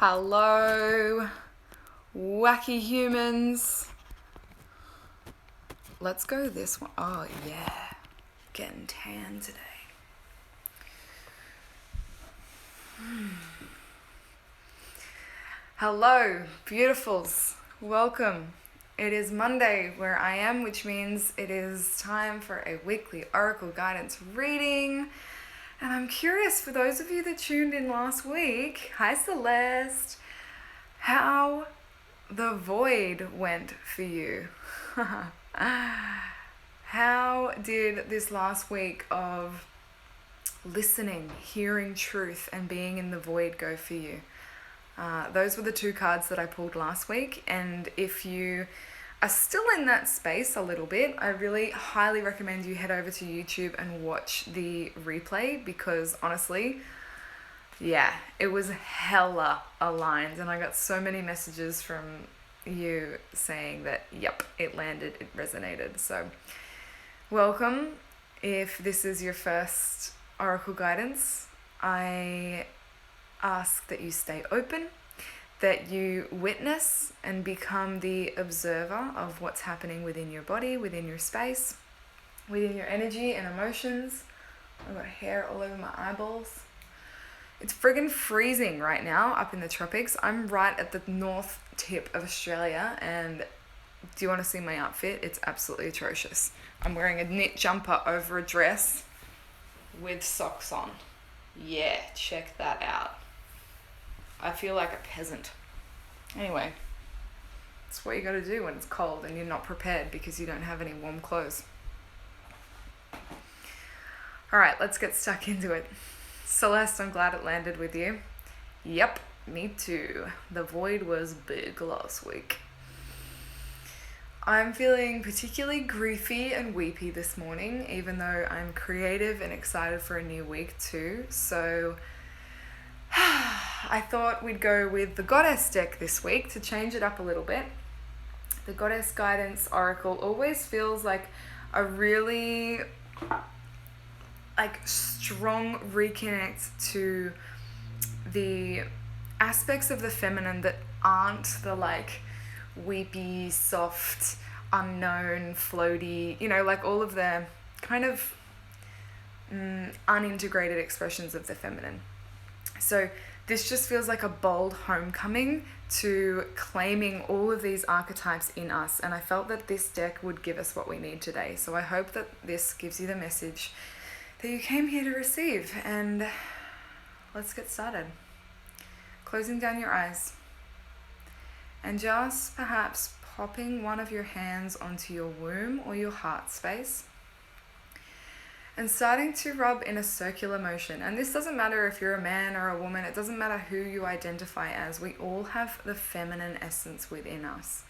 Hello, wacky humans. Let's go this one. Oh yeah, getting tan today. Hello, beautifuls. Welcome. It is Monday where I am, which means it is time for a weekly Oracle Guidance reading. And I'm curious, for those of you that tuned in last week, hi Celeste, how the void went for you. How did this last week of listening, hearing truth, and being in the void go for you? Those were the two cards that I pulled last week, and if you are still in that space a little bit, I really highly recommend you head over to YouTube and watch the replay, because honestly, yeah, it was hella aligned, and I got so many messages from you saying that, yep, it landed, it resonated. So welcome. If this is your first Oracle Guidance, I ask that you stay open, that you witness and become the observer of what's happening within your body, within your space, within your energy and emotions. I've got hair all over my eyeballs. It's friggin' freezing right now up in the tropics. I'm right at the north tip of Australia, and do you want to see my outfit? It's absolutely atrocious. I'm wearing a knit jumper over a dress with socks on. Yeah, check that out. I feel like a peasant. Anyway, it's what you gotta do when it's cold and you're not prepared because you don't have any warm clothes. Alright, let's get stuck into it. Celeste, I'm glad it landed with you. Yep, me too. The void was big last week. I'm feeling particularly griefy and weepy this morning, even though I'm creative and excited for a new week too. So I thought we'd go with the Goddess deck this week to change it up a little bit. The Goddess Guidance Oracle always feels like a really strong reconnect to the aspects of the feminine that aren't the weepy, soft, unknown, floaty, all of the kind of unintegrated expressions of the feminine. So this just feels like a bold homecoming to claiming all of these archetypes in us, and I felt that this deck would give us what we need today. So I hope that this gives you the message that you came here to receive, and let's get started. Closing down your eyes and just perhaps popping one of your hands onto your womb or your heart space and starting to rub in a circular motion. And this doesn't matter if you're a man or a woman, it doesn't matter who you identify as, we all have the feminine essence within us.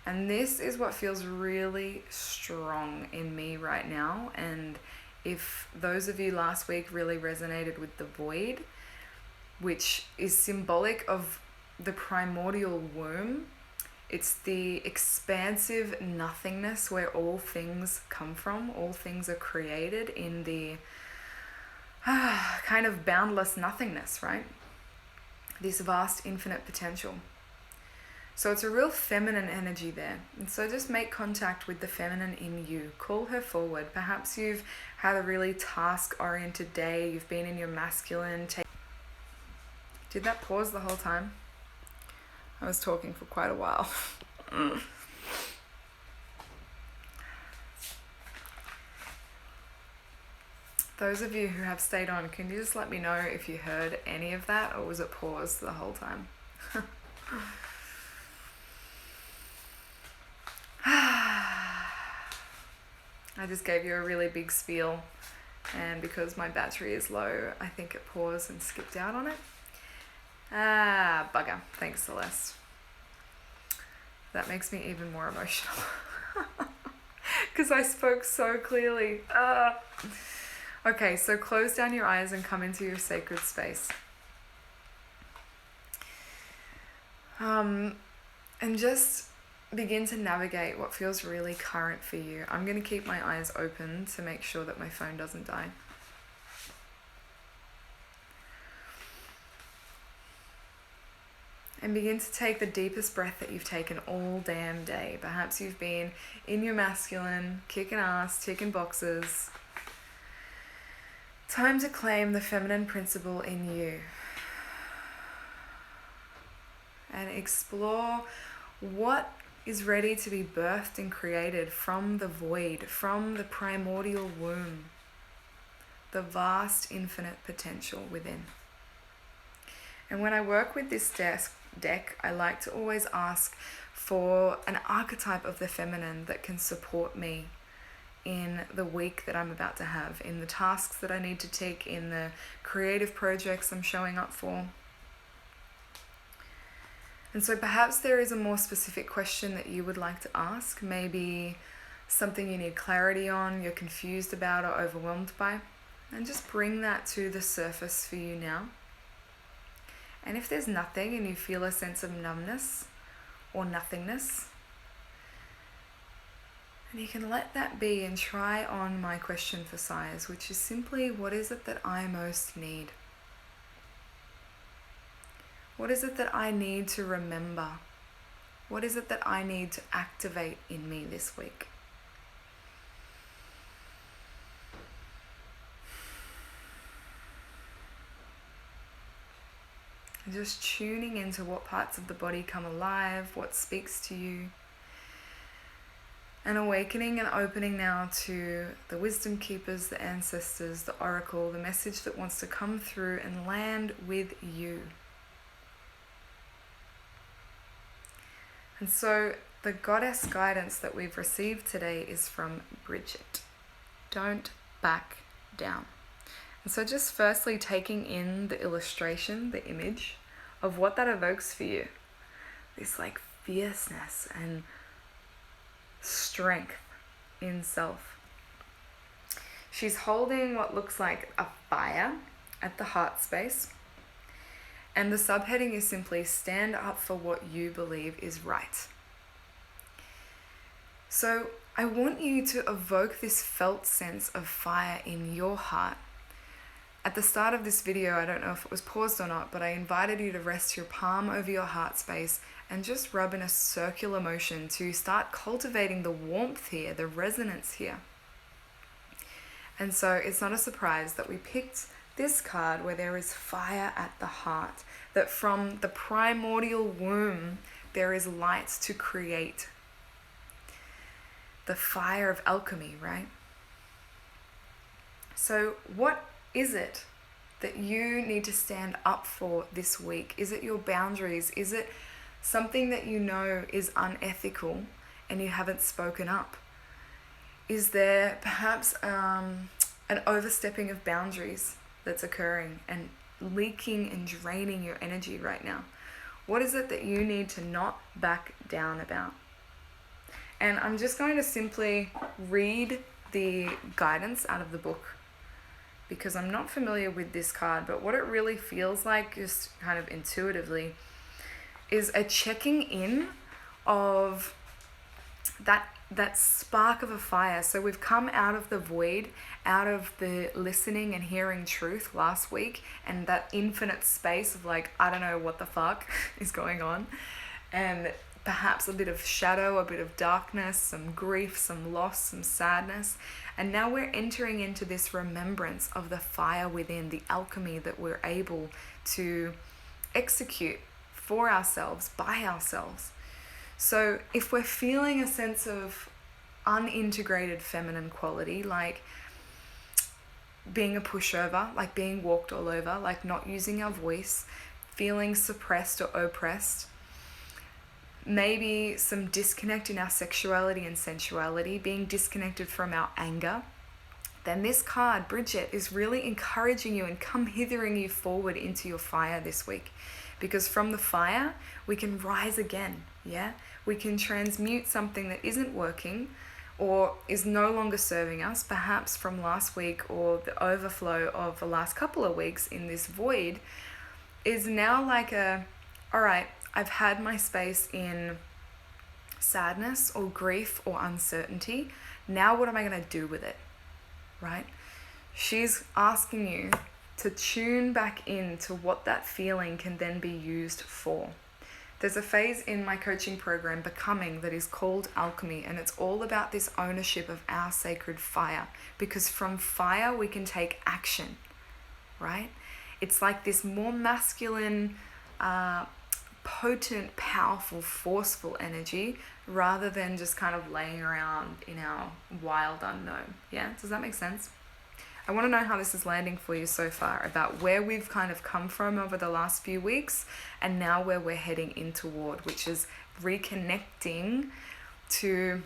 And this is what feels really strong in me right now. And if those of you last week really resonated with the void, which is symbolic of the primordial womb, it's the expansive nothingness where all things come from, all things are created in the kind of boundless nothingness, right? This vast infinite potential. So it's a real feminine energy there. And so just make contact with the feminine in you. Call her forward. Perhaps you've had a really task-oriented day. You've been in your masculine. Did that pause the whole time? I was talking for quite a while. Those of you who have stayed on, can you just let me know if you heard any of that, or was it paused the whole time? I just gave you a really big spiel, and because my battery is low, I think it paused and skipped out on it. Bugger. Thanks, Celeste. That makes me even more emotional. Because I spoke so clearly. Okay, so close down your eyes and come into your sacred space. And just begin to navigate what feels really current for you. I'm going to keep my eyes open to make sure that my phone doesn't die. And begin to take the deepest breath that you've taken all damn day. Perhaps you've been in your masculine, kicking ass, ticking boxes. Time to claim the feminine principle in you. And explore what is ready to be birthed and created from the void, from the primordial womb, the vast infinite potential within. And when I work with this deck, I like to always ask for an archetype of the feminine that can support me in the week that I'm about to have, in the tasks that I need to take, in the creative projects I'm showing up for. And so perhaps there is a more specific question that you would like to ask, maybe something you need clarity on, you're confused about or overwhelmed by, and just bring that to the surface for you now. And if there's nothing and you feel a sense of numbness or nothingness, and you can let that be and try on my question for size, which is simply, what is it that I most need? What is it that I need to remember? What is it that I need to activate in me this week? And just tuning into what parts of the body come alive, what speaks to you. And awakening and opening now to the wisdom keepers, the ancestors, the oracle, the message that wants to come through and land with you. And so the goddess guidance that we've received today is from Bridget. Don't back down. And so just firstly taking in the illustration, the image of what that evokes for you. This like fierceness and strength in self. She's holding what looks like a fire at the heart space. And the subheading is simply stand up for what you believe is right. So I want you to evoke this felt sense of fire in your heart. At the start of this video, I don't know if it was paused or not, but I invited you to rest your palm over your heart space and just rub in a circular motion to start cultivating the warmth here, the resonance here. And so it's not a surprise that we picked this card where there is fire at the heart, that from the primordial womb there is light to create. The fire of alchemy, right? So what is it that you need to stand up for this week? Is it your boundaries? Is it something that you know is unethical and you haven't spoken up? Is there perhaps an overstepping of boundaries that's occurring and leaking and draining your energy right now? What is it that you need to not back down about? And I'm just going to simply read the guidance out of the book because I'm not familiar with this card, but what it really feels like, just kind of intuitively, is a checking in of that spark of a fire. So we've come out of the void, out of the listening and hearing truth last week, and that infinite space of like, I don't know what the fuck is going on, and perhaps a bit of shadow, a bit of darkness, some grief, some loss, some sadness. And now we're entering into this remembrance of the fire within, the alchemy that we're able to execute for ourselves, by ourselves. So if we're feeling a sense of unintegrated feminine quality, like being a pushover, like being walked all over, like not using our voice, feeling suppressed or oppressed, maybe some disconnect in our sexuality and sensuality, being disconnected from our anger, then this card, Bridget, is really encouraging you and come hithering you forward into your fire this week. Because from the fire, we can rise again, yeah? We can transmute something that isn't working or is no longer serving us, perhaps from last week or the overflow of the last couple of weeks in this void, is now like all right, I've had my space in sadness or grief or uncertainty. Now what am I going to do with it, right? She's asking you to tune back into what that feeling can then be used for. There's a phase in my coaching program, Becoming, that is called alchemy, and it's all about this ownership of our sacred fire, because from fire we can take action, right? It's like this more masculine, potent, powerful, forceful energy rather than just kind of laying around in our wild unknown. Yeah, does that make sense? I want to know how this is landing for you so far, about where we've kind of come from over the last few weeks and now where we're heading in toward, which is reconnecting to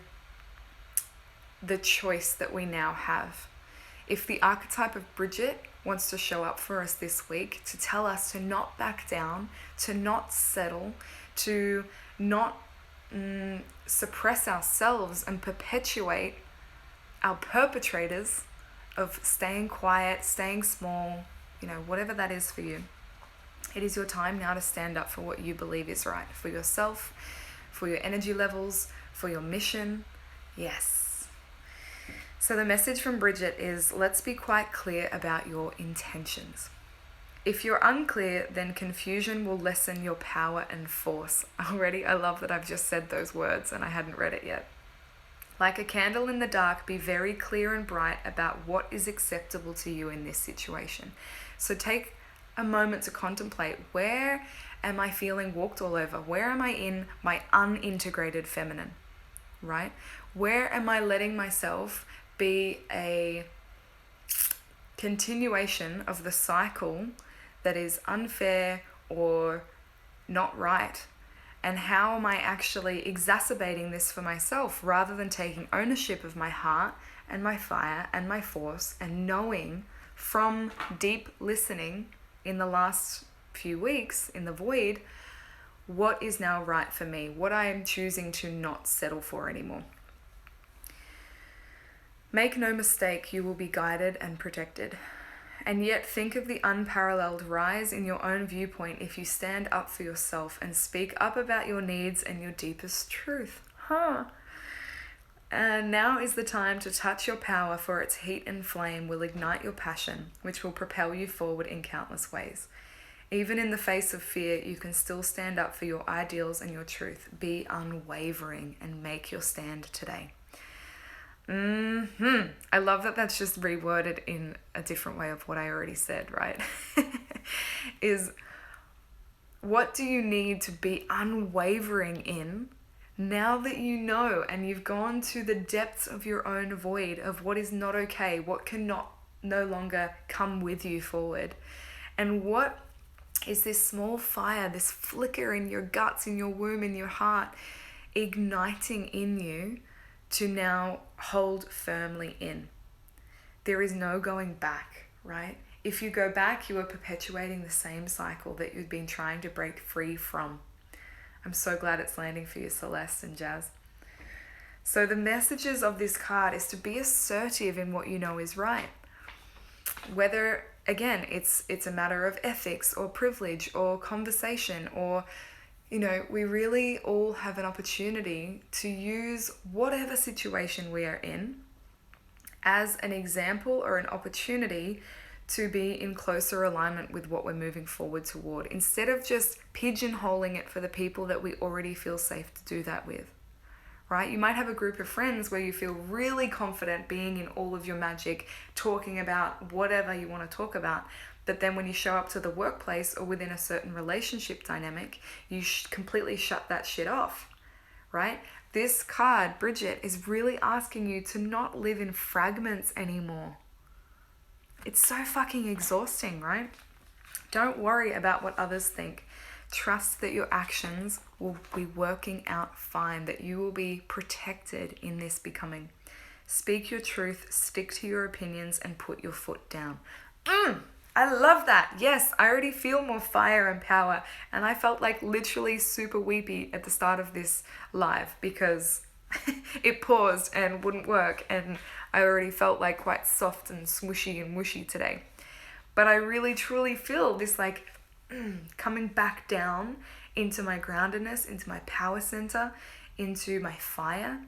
the choice that we now have. If the archetype of Bridget wants to show up for us this week to tell us to not back down, to not settle, to not suppress ourselves and perpetuate our perpetrators of staying quiet, staying small, whatever that is for you. It is your time now to stand up for what you believe is right, for yourself, for your energy levels, for your mission. Yes. So the message from Bridget is, let's be quite clear about your intentions. If you're unclear, then confusion will lessen your power and force. Already, I love that I've just said those words and I hadn't read it yet. Like a candle in the dark, be very clear and bright about what is acceptable to you in this situation. So take a moment to contemplate, where am I feeling walked all over? Where am I in my unintegrated feminine, right? Where am I letting myself be a continuation of the cycle that is unfair or not right? And how am I actually exacerbating this for myself rather than taking ownership of my heart and my fire and my force and knowing from deep listening in the last few weeks in the void what is now right for me, what I am choosing to not settle for anymore. Make no mistake, you will be guided and protected. And yet think of the unparalleled rise in your own viewpoint if you stand up for yourself and speak up about your needs and your deepest truth. And now is the time to touch your power, for its heat and flame will ignite your passion, which will propel you forward in countless ways. Even in the face of fear, you can still stand up for your ideals and your truth. Be unwavering and make your stand today. I love that that's just reworded in a different way of what I already said, right? Is what do you need to be unwavering in now that you know and you've gone to the depths of your own void of what is not okay, what cannot no longer come with you forward, and what is this small fire, this flicker in your guts, in your womb, in your heart, igniting in you to now hold firmly in. There is no going back, right? If you go back, you are perpetuating the same cycle that you've been trying to break free from. I'm so glad it's landing for you, Celeste and Jazz. So the messages of this card is to be assertive in what you know is right. Whether, again, it's a matter of ethics or privilege or conversation or we really all have an opportunity to use whatever situation we are in as an example or an opportunity to be in closer alignment with what we're moving forward toward, instead of just pigeonholing it for the people that we already feel safe to do that with, right? You might have a group of friends where you feel really confident being in all of your magic, talking about whatever you want to talk about. But then when you show up to the workplace or within a certain relationship dynamic, you completely shut that shit off, right? This card, Bridget, is really asking you to not live in fragments anymore. It's so fucking exhausting, right? Don't worry about what others think. Trust that your actions will be working out fine, that you will be protected in this becoming. Speak your truth, stick to your opinions, and put your foot down. I love that. Yes, I already feel more fire and power. And I felt like literally super weepy at the start of this live because it paused and wouldn't work. And I already felt like quite soft and smooshy and mushy today. But I really truly feel this like coming back down into my groundedness, into my power center, into my fire,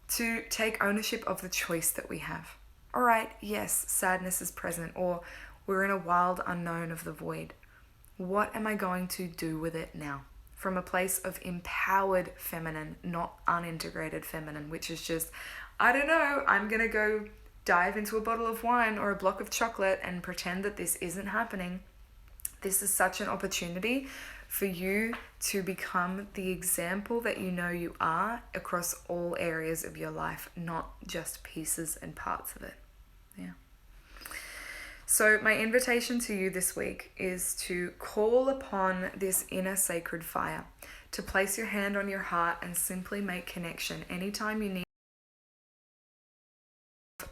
to take ownership of the choice that we have. All right, yes, sadness is present, or we're in a wild unknown of the void. What am I going to do with it now? from a place of empowered feminine, not unintegrated feminine, which is just, I don't know, I'm going to go dive into a bottle of wine or a block of chocolate and pretend that this isn't happening. This is such an opportunity for you to become the example that you know you are across all areas of your life, not just pieces and parts of it. Yeah. So my invitation to you this week is to call upon this inner sacred fire, to place your hand on your heart and simply make connection anytime you need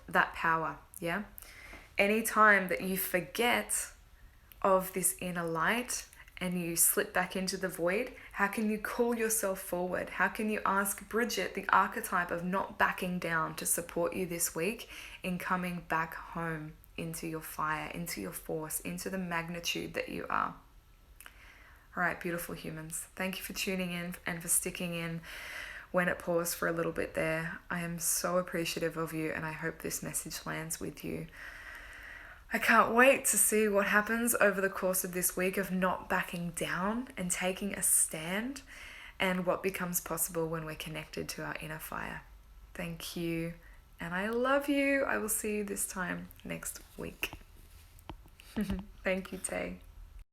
that power. Yeah. Anytime that you forget of this inner light and you slip back into the void, how can you call yourself forward? How can you ask Bridget, the archetype of not backing down, to support you this week in coming back home into your fire, into your force, into the magnitude that you are? All right, beautiful humans. Thank you for tuning in and for sticking in when it paused for a little bit there. I am so appreciative of you, and I hope this message lands with you. I can't wait to see what happens over the course of this week of not backing down and taking a stand, and what becomes possible when we're connected to our inner fire. Thank you, and I love you. I will see you this time next week. Thank you, Tay.